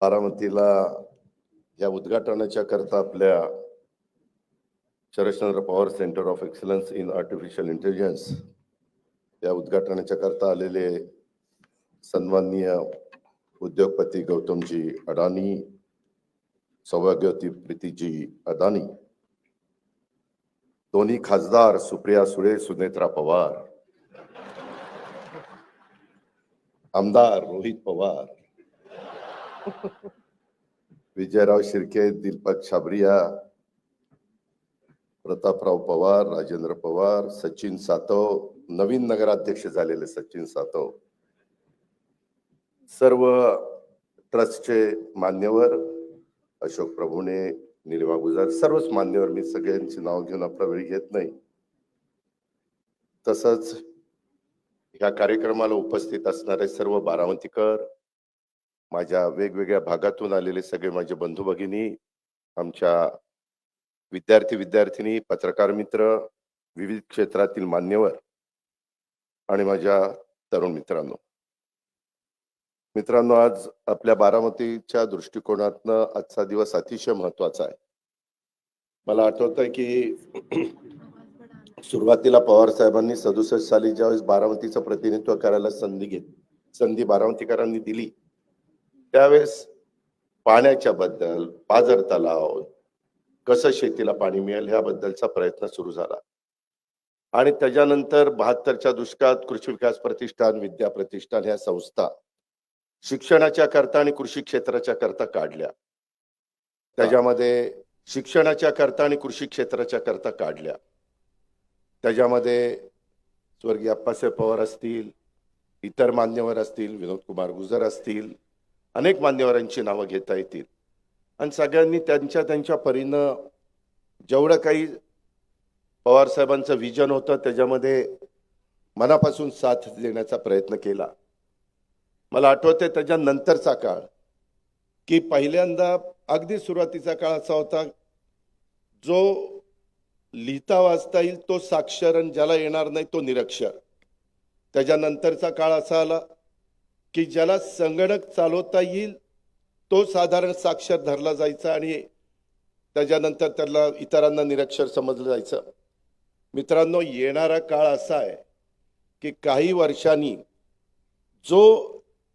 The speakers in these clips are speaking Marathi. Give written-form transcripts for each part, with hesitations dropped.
बारामतीला या उद्घाटनाच्या करता आपल्या Sharadchandra Pawar centre of excellence in artificial intelligence या उद्घाटनाच्या करता आलेले सन्माननीय उद्योगपती गौतमजी अडानी, सौभाग्यवती प्रीतीजी अदानी, दोन्ही खासदार सुप्रिया सुळे, सुनेत्रा पवार, आमदार रोहित पवार, विजयराव शिर्के, दीपक छाबरिया, प्रतापराव पवार, राजेंद्र पवार, सचिन सातव, नवीन नगराध्यक्ष झालेले सचिन सातव, सर्व ट्रस्टचे मान्यवर, अशोक प्रभुणे, निलिमा गुजर, सर्वच मान्यवर, मी सगळ्यांची नाव घेऊन आपला वेळ घेत नाही. तसंच या कार्यक्रमाला उपस्थित असणारे सर्व बारामतीकर, माझ्या वेगवेगळ्या भागातून आलेले सगळे माझे बंधू भगिनी, आमच्या विद्यार्थी विद्यार्थिनी, पत्रकार मित्र, विविध क्षेत्रातील मान्यवर आणि माझ्या तरुण मित्रांनो, आज आपल्या बारामतीच्या दृष्टिकोनातनं आजचा दिवस अतिशय महत्वाचा आहे. मला आठवतंय की सुरुवातीला पवार साहेबांनी 67 साली ज्यावेळेस बारामतीचं प्रतिनिधित्व करायला संधी बारामतीकरांनी दिली, त्यावेळेस पाण्याच्या बद्दल, पाझर तलाव, कसं शेतीला पाणी मिळेल ह्याबद्दलचा प्रयत्न सुरू झाला. आणि त्याच्यानंतर 72च्या दुष्काळात कृषी विकास प्रतिष्ठान, विद्या प्रतिष्ठान ह्या संस्था शिक्षणाच्या करता आणि कृषी क्षेत्राच्या करता काढल्या. त्याच्यामध्ये शिक्षणाच्या करता आणि कृषी क्षेत्राच्या करता काढल्या. त्याच्यामध्ये स्वर्गीय अप्पासाहेब पवार असतील, इतर मान्यवर असतील, विनोद कुमार गुजर असतील, अनेक मान्यवरांची नावं घेता येतील. आणि सगळ्यांनी त्यांच्या परीनं जेवढं काही पवार साहेबांचं विजन होतं त्याच्यामध्ये मनापासून साथ देण्याचा प्रयत्न केला. मला आठवते त्याच्यानंतरचा काळ की पहिल्यांदा अगदी सुरुवातीचा काळ असा होता, जो लिहिता वाचता येईल तो साक्षर आणि ज्याला येणार नाही तो निरक्षर. त्याच्यानंतरचा काळ असा आला की ज्याला संगणक चालवता येईल तो साधारण साक्षर धरला जायचा आणि त्याच्यानंतर त्याला इतरांना निरक्षर समजलं जायचं. मित्रांनो, येणारा काळ असा आहे की काही वर्षांनी जो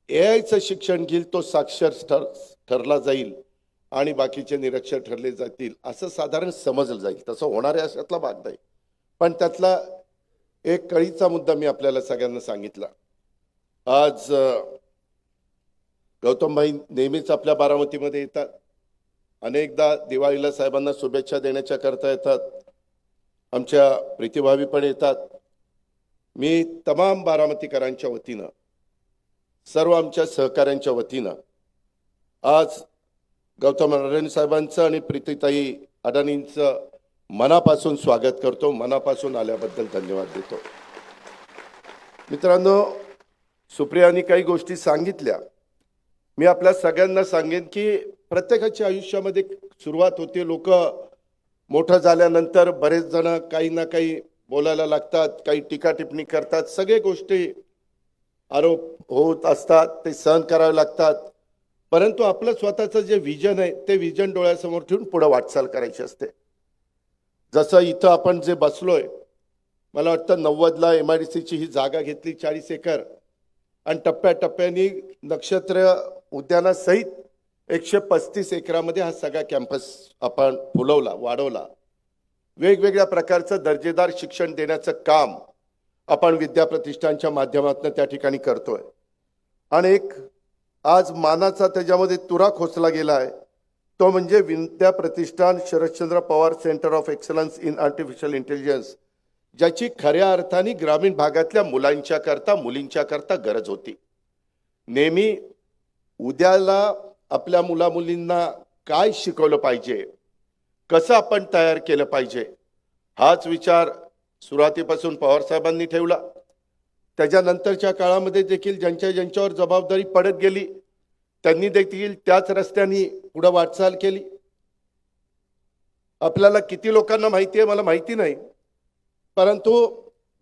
एआयचं शिक्षण घेईल तो साक्षर ठरला जाईल आणि बाकीचे निरक्षर ठरले जातील असं साधारण समजलं जाईल. तसं होणार आहे अशातला भाग नाही. पण त्यातला एक कळीचा मुद्दा मी आपल्याला सगळ्यांना सांगितला. आज गौतमभाई नेहमीच आपल्या बारामतीमध्ये येतात. अनेकदा दिवाळीला साहेबांना शुभेच्छा देण्याच्या करता येतात. आमच्या प्रीतीभाभी पण येतात. मी तमाम बारामतीकरांच्या वतीनं, सर्व आमच्या सहकाऱ्यांच्या वतीनं आज गौतम अडानी साहेबांचं आणि प्रीतीताई अडानींचं मनापासून स्वागत करतो. मनापासून आल्याबद्दल धन्यवाद देतो. मित्रांनो, सुप्रियानी काही गोष्टी सांगितल्या. मी आपल्या सगळ्यांना सांगेन की प्रत्येकाच्या आयुष्यामध्ये सुरुवात होते. लोक मोठं झाल्यानंतर बरेच जण काही ना काही बोलायला लागतात, काही टीका टिप्पणी करतात, सगळे गोष्टी आरोप होत असतात, ते सहन करावे लागतात. परंतु आपलं स्वतःचं जे विजन आहे ते विजन डोळ्यासमोर ठेवून पुढे वाटचाल करायची असते. जसं इथं आपण जे बसलोय, मला वाटतं 90ला MIDCची ही जागा घेतली 40 एकर आणि टप्प्याटप्प्याने नक्षत्र उद्यानासहित 135 एकरामध्ये हा सगळा कॅम्पस आपण फुलवला, वाढवला. वेगवेगळ्या प्रकारचं दर्जेदार शिक्षण देण्याचं काम आपण विद्या प्रतिष्ठानच्या माध्यमातून त्या ठिकाणी करतोय. आणि एक आज मानाचा त्याच्यामध्ये तुरा खोचला गेला आहे, तो म्हणजे Vidya Pratishthan Sharadchandra Pawar centre of excellence in artificial intelligence, ज्याची खऱ्या अर्थाने ग्रामीण भागातल्या मुलांच्या करता, मुलींच्या करता गरज होती. नेहमी उद्याला आपल्या मुलामुलींना काय शिकवलं पाहिजे, कसं आपण तयार केलं पाहिजे, हाच विचार सुरुवातीपासून पवार साहेबांनी ठेवला. त्याच्यानंतरच्या काळामध्ये देखील ज्यांच्यावर जबाबदारी पडत गेली त्यांनी देखील त्याच रस्त्याने पुढे वाटचाल केली. आपल्याला किती लोकांना माहिती आहे मला माहिती नाही, परंतु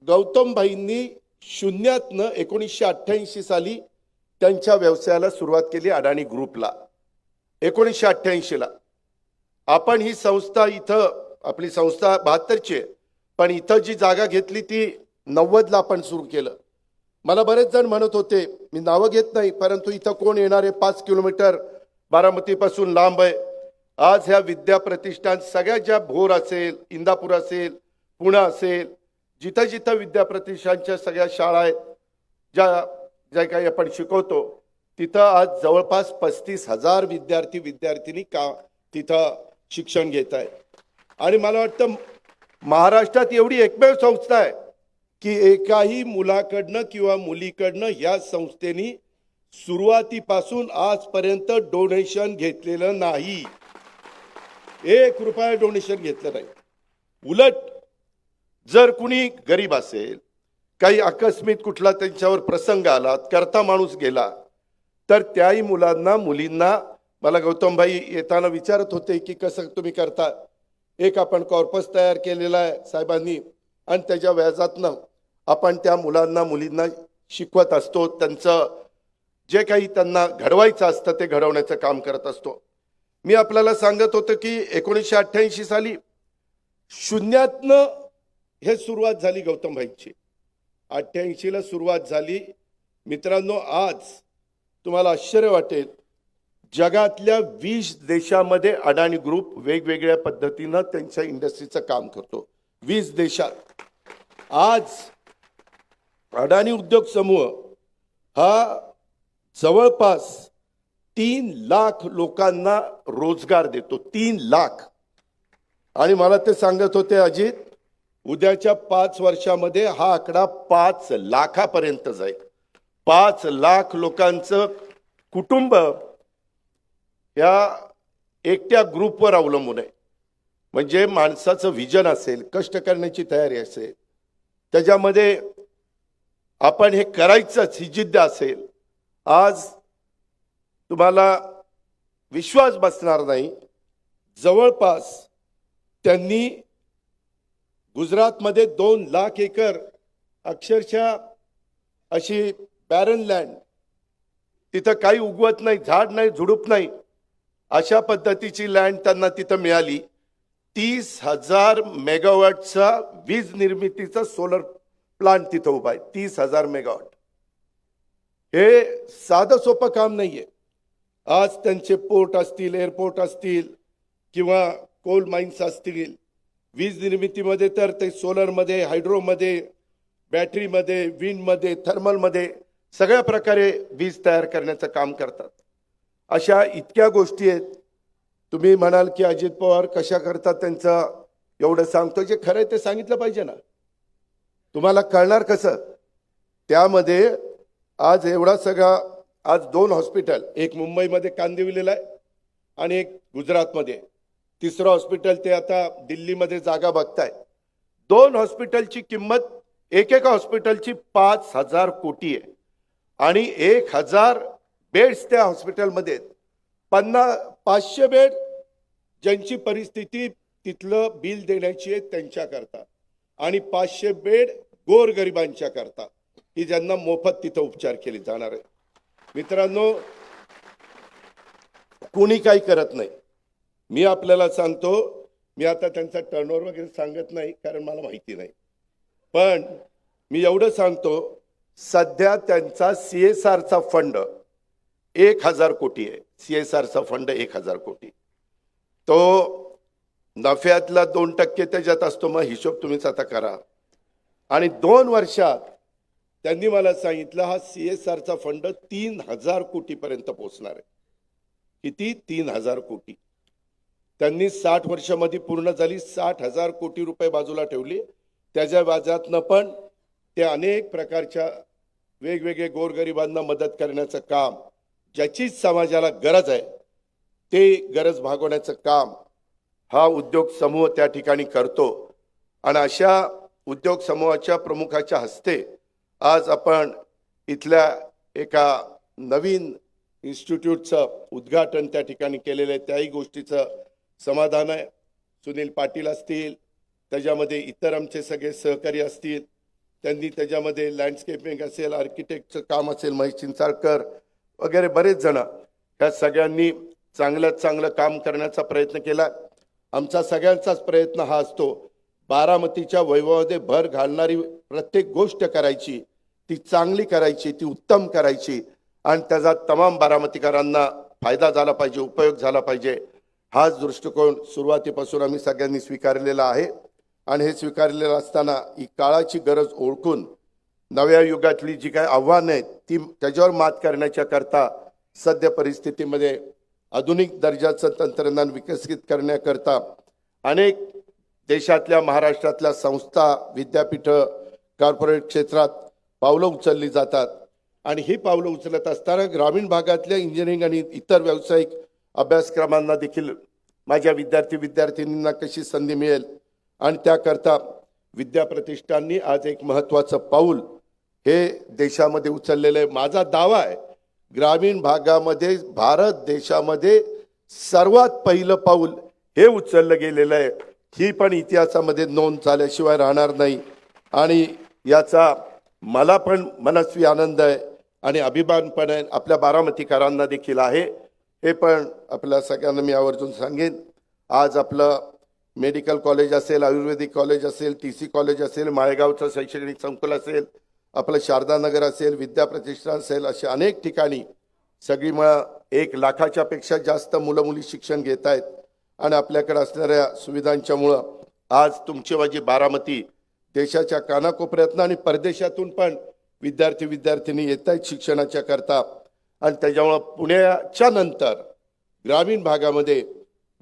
गौतमभाईंनी शून्यातनं 1988 साली त्यांच्या व्यवसायाला सुरुवात केली, अडाणी ग्रुपला. 1988ला आपण ही संस्था इथं, आपली संस्था 72ची आहे, पण इथं जी जागा घेतली ती 90ला आपण सुरू केलं. मला बरेच जण म्हणत होते, मी नावं घेत नाही, परंतु इथं कोण येणार आहे, 5 किलोमीटर बारामतीपासून लांब आहे. आज ह्या विद्या प्रतिष्ठान सगळ्या, ज्या भोर असेल, इंदापूर असेल, पुणे असेल, जिथं जिथं विद्या प्रतिष्ठानच्या सगळ्या शाळा आहेत, ज्या काही आपण शिकवतो, तिथं आज जवळपास 35,000 विद्यार्थी विद्यार्थिनी तिथं शिक्षण घेत आहेत. आणि मला वाटतं महाराष्ट्रात एवढी एकमेव संस्था आहे की एकाही मुलाकडनं किंवा मुलीकडनं या संस्थेनी सुरुवातीपासून आजपर्यंत डोनेशन घेतलेलं नाही. 1 रुपया डोनेशन घेतलं नाही. उलट जर कुणी गरीब असेल, काही आकस्मिक कुठला त्यांच्यावर प्रसंग आला, करता माणूस गेला, तर त्याही मुलांना मुलींना मला गौतम भाई येताना विचारत होते की कसं तुम्ही करता. एक आपण कॉर्पस तयार केलेला आहे साहेबांनी, आणि त्याच्या व्याजातनं आपण त्या मुलांना मुलींना शिकवत असतो. त्यांचं जे काही त्यांना घडवायचं असतं ते घडवण्याचं काम करत असतो. मी आपल्याला सांगत होतो की 1988 साली शून्यातनं हे सुरुवात झाली गौतम भाईची. 88ला सुरुवात झाली. मित्रांनो, आज तुम्हाला आश्चर्य वाटेल, जगातल्या 20 देशामध्ये अडाणी ग्रुप वेगवेगळ्या पद्धतीनं त्यांच्या इंडस्ट्रीचं काम करतो. 20 देशात आज अडाणी उद्योग समूह हा जवळपास 3 लाख लोकांना रोजगार देतो. 3 लाख. आणि मला ते सांगत होते, अजित, उद्याच्या 5 वर्षामध्ये हा आकडा 5 लाखापर्यंत जाईल. 5 लाख लोकांचं कुटुंब या एकट्या ग्रुपवर अवलंबून आहे. म्हणजे माणसाचं विजन असेल, कष्ट करण्याची तयारी असेल, त्याच्यामध्ये आपण हे करायचंच ही जिद्द असेल, आज तुम्हाला विश्वास बसणार नाही, जवळपास त्यांनी गुजरातमध्ये 2 लाख एकर अक्षरशः अशी बॅरन लँड, तिथं काही उगवत नाही, झाड नाही, झुडूप नाही, अशा पद्धतीची लँड त्यांना तिथं मिळाली. 30,000 मेगावॉटचा वीज निर्मितीचा सोलर प्लांट तिथं उभा आहे. 30,000 मेगावॉट. हे साधं सोपं काम नाहीये. आज त्यांचे पोर्ट असतील, एअरपोर्ट असतील किंवा कोल माइन्स असतील, वीज निर्मितीमध्ये तर ते सोलरमध्ये, हायड्रोमध्ये, बॅटरीमध्ये, विंडमध्ये, थर्मलमध्ये सगळ्या प्रकारे वीज तयार करण्याचं काम करतात. अशा इतक्या गोष्टी आहेत. तुम्ही म्हणाल की अजित पवार कशा करतात, त्यांचं एवढं सांगतो, जे खरं आहे ते सांगितलं पाहिजे ना. तुम्हाला कळणार कसं? त्यामध्ये आज एवढा सगळा, आज 2 हॉस्पिटल, एक मुंबईमध्ये कांदिवलीला आहे आणि एक गुजरातमध्ये, 3रं हॉस्पिटल ते आता दिल्लीमध्ये जागा बघताय. 2 हॉस्पिटलची किंमत, एकेका हॉस्पिटलची 5,000 कोटी आहे आणि 1,000 बेड्स त्या हॉस्पिटलमध्ये. 500 बेड ज्यांची परिस्थिती तिथलं बिल देण्याची आहे त्यांच्याकरता, आणि 500 बेड गोरगरिबांच्या करता की ज्यांना मोफत तिथं उपचार केले जाणार आहे. मित्रांनो, कोणी काही करत नाही. मी आपल्याला सांगतो, मी आता त्यांचा टर्नओव्हर वगैरे सांगत नाही कारण मला माहिती नाही, पण मी एवढं सांगतो, सध्या त्यांचा CSRचा फंड 1,000 कोटी आहे. CSRचा फंड 1,000 कोटी. तो नफ्यातला 2% त्याच्यात असतो. मग हिशोब तुम्हीच आता करा. आणि 2 वर्षात त्यांनी मला सांगितलं हा CSRचा फंड 3,000 कोटीपर्यंत पोहोचणार आहे. किती? 3,000 कोटी. त्यांनी 60 वर्षामध्ये पूर्ण झाली. 60,000 कोटी रुपये बाजूला ठेवली. त्याच्या व्याजातनं पण ते अनेक प्रकारच्या वेगवेगळे गोरगरिबांना मदत करण्याचं काम, ज्याची समाजाला गरज आहे ते गरज भागवण्याचं काम हा उद्योग समूह त्या ठिकाणी करतो. आणि अशा उद्योग समूहाच्या प्रमुखाच्या हस्ते आज आपण इथल्या एका नवीन इन्स्टिट्यूटचं उद्घाटन त्या ठिकाणी केलेलं आहे. त्याही गोष्टीचं समाधान आहे. सुनील पाटील असतील, त्याच्यामध्ये इतर आमचे सगळे सहकारी असतील, त्यांनी त्याच्यामध्ये लँडस्केपिंग असेल, आर्किटेक्टचं काम असेल, महेश चिंचाळकर वगैरे बरेच जण, ह्या सगळ्यांनी चांगल्यात चांगलं काम करण्याचा प्रयत्न केला। आमचा सगळ्यांचाच प्रयत्न हा असतो, बारामतीच्या वैभवामध्ये भर घालणारी प्रत्येक गोष्ट करायची, ती चांगली करायची, ती उत्तम करायची आणि त्याचा तमाम बारामतीकरांना फायदा झाला पाहिजे, उपयोग झाला पाहिजे। हाच दृष्टिकोन सुरुवातीपासून आम्ही सगळ्यांनी स्वीकारलेला आहे आणि हे स्वीकारलेलं असताना ही काळाची गरज ओळखून नव्या युगातली जी काही आव्हानं आहेत ती त्याच्यावर मात करण्याच्या करता सध्या परिस्थितीमध्ये आधुनिक दर्जाचं तंत्रज्ञान विकसित करण्याकरता अनेक देशातल्या महाराष्ट्रातल्या संस्था, विद्यापीठ, कॉर्पोरेट क्षेत्रात पावलं उचलली जातात आणि ही पावलं उचलत असताना ग्रामीण भागातल्या इंजिनिअरिंग आणि इतर व्यावसायिक अभ्यासक्रमांना देखील माझ्या विद्यार्थी-विद्यार्थिनींना कशी संधी मिळेल आणि त्याकरता विद्या प्रतिष्ठाननी आज एक महत्त्वाचं पाऊल हे देशामध्ये उचललेलं आहे। माझा दावा आहे, ग्रामीण भागामध्ये भारत देशामध्ये सर्वात पहिलं पाऊल हे उचललं गेलेलं आहे। ही पण इतिहासामध्ये नोंद झाल्याशिवाय राहणार नाही आणि याचा मला पण मनस्वी आनंद आहे आणि अभिमान पण आहे, आपल्या बारामतीकरांना देखील आहे। हे पण आपल्या सगळ्यांना मी आवर्जून सांगेन, आज आपलं मेडिकल कॉलेज असेल, आयुर्वेदिक कॉलेज असेल, TC कॉलेज असेल, माळेगावचं शैक्षणिक संकुल असेल, आपलं शारदानगर असेल, विद्या प्रतिष्ठान असेल, असे अनेक ठिकाणी सगळी मग 1 लाखाच्या पेक्षा जास्त मुलं मुली शिक्षण घेत आहेत आणि आपल्याकडे असणाऱ्या सुविधांच्यामुळं आज तुमची माझी बारामती देशाच्या कानाकोपऱ्यातनं आणि परदेशातून पण विद्यार्थी विद्यार्थिनी येत आहेत शिक्षणाच्या करता आणि त्याच्यामुळं पुण्याच्या नंतर ग्रामीण भागामध्ये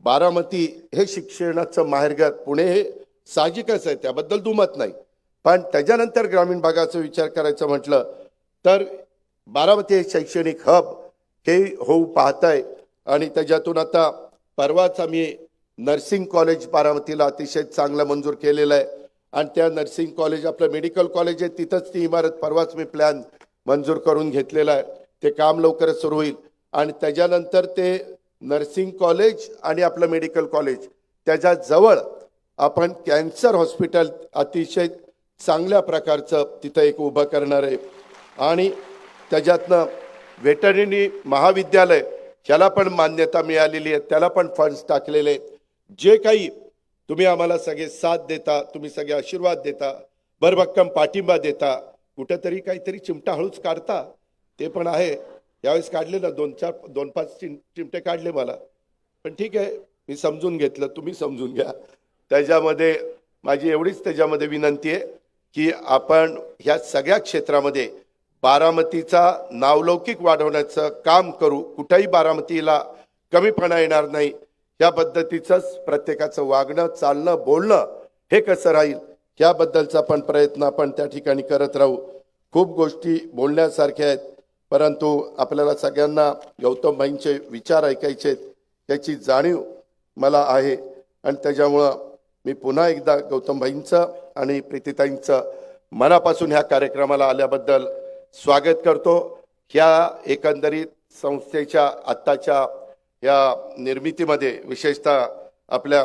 बारामती हे शिक्षणाचं माहेरघर, पुणे हे साहजिकच आहे, त्याबद्दल दुमत नाही, पण त्याच्यानंतर ग्रामीण भागाचा विचार करायचं म्हटलं तर बारामती हे शैक्षणिक हब हे होऊ पाहत आहे आणि त्याच्यातून आता परवाच आम्ही नर्सिंग कॉलेज बारामतीला अतिशय चांगलं मंजूर केलेलं आहे आणि त्या नर्सिंग कॉलेज आपलं मेडिकल कॉलेज आहे तिथंच ती इमारत परवाच मी प्लॅन मंजूर करून घेतलेला आहे। ते काम लवकरच सुरू होईल आणि त्याच्यानंतर ते नर्सिंग कॉलेज आणि आपलं मेडिकल कॉलेज त्याच्या जवळ आपण कॅन्सर हॉस्पिटल अतिशय चांगल्या प्रकारचं तिथं एक उभं करणार आहे आणि त्याच्यातनं वेटरनरी महाविद्यालय ह्याला पण मान्यता मिळालेली आहे, त्याला पण फंड्स टाकलेले आहेत। जे काही तुम्ही आम्हाला सगळे साथ देता, तुम्ही सगळे आशीर्वाद देता, भरभक्कम पाठिंबा देता, कुठेतरी काहीतरी चिमटा हळूच काढता, ते पण आहे। यावेळेस काढले ना 2-5 चिमटे काढले मला, पण ठीक आहे, मी समजून घेतलं, तुम्ही समजून घ्या। त्याच्यामध्ये माझी एवढीच त्याच्यामध्ये विनंती आहे की आपण ह्या सगळ्या क्षेत्रामध्ये बारामतीचा नावलौकिक वाढवण्याचं काम करू, कुठेही बारामतीला कमीपणा येणार नाही, या पद्धतीचंच प्रत्येकाचं वागणं, चालणं, बोलणं हे कसं राहील याबद्दलचा पण प्रयत्न आपण त्या ठिकाणी करत राहू। खूप गोष्टी बोलण्यासारख्या आहेत, परंतु आपल्याला सगळ्यांना गौतम भाईंचे विचार ऐकायचे आहेत याची जाणीव मला आहे आणि त्याच्यामुळं मी पुन्हा एकदा गौतम भाईंचं आणि प्रीतीताईंचं मनापासून ह्या कार्यक्रमाला आल्याबद्दल स्वागत करतो। ह्या एकंदरीत संस्थेच्या आत्ताच्या या निर्मितीमध्ये विशेषतः आपल्या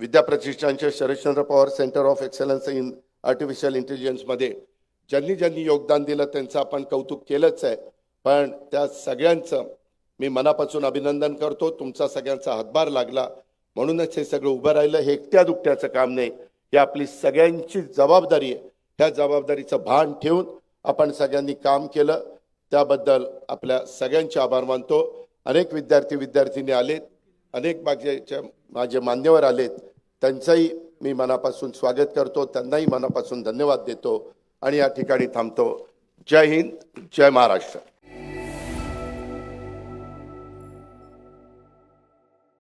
विद्या प्रतिष्ठानच्या Sharadchandra Pawar centre of excellence in artificial इंटेलिजन्समध्ये ज्यांनी योगदान दिलं त्यांचं आपण कौतुक केलंच आहे, पण त्या सगळ्यांचं मी मनापासून अभिनंदन करतो। तुमचा सगळ्यांचा हातभार लागला म्हणूनच हे सगळं उभं राहिलं। हे एकट्या दुकट्याचं काम नाही, ही आपली सगळ्यांची जबाबदारी आहे। ह्या जबाबदारीचं भान ठेवून आपण सगळ्यांनी काम केलं, त्याबद्दल आपल्या सगळ्यांचे आभार मानतो। अनेक विद्यार्थी विद्यार्थिनी आलेत, अनेक माझे मान्यवर आलेत, त्यांचंही मी मनापासून स्वागत करतो, त्यांनाही मनापासून धन्यवाद देतो आणि या ठिकाणी थांबतो। जय हिंद, जय महाराष्ट्र।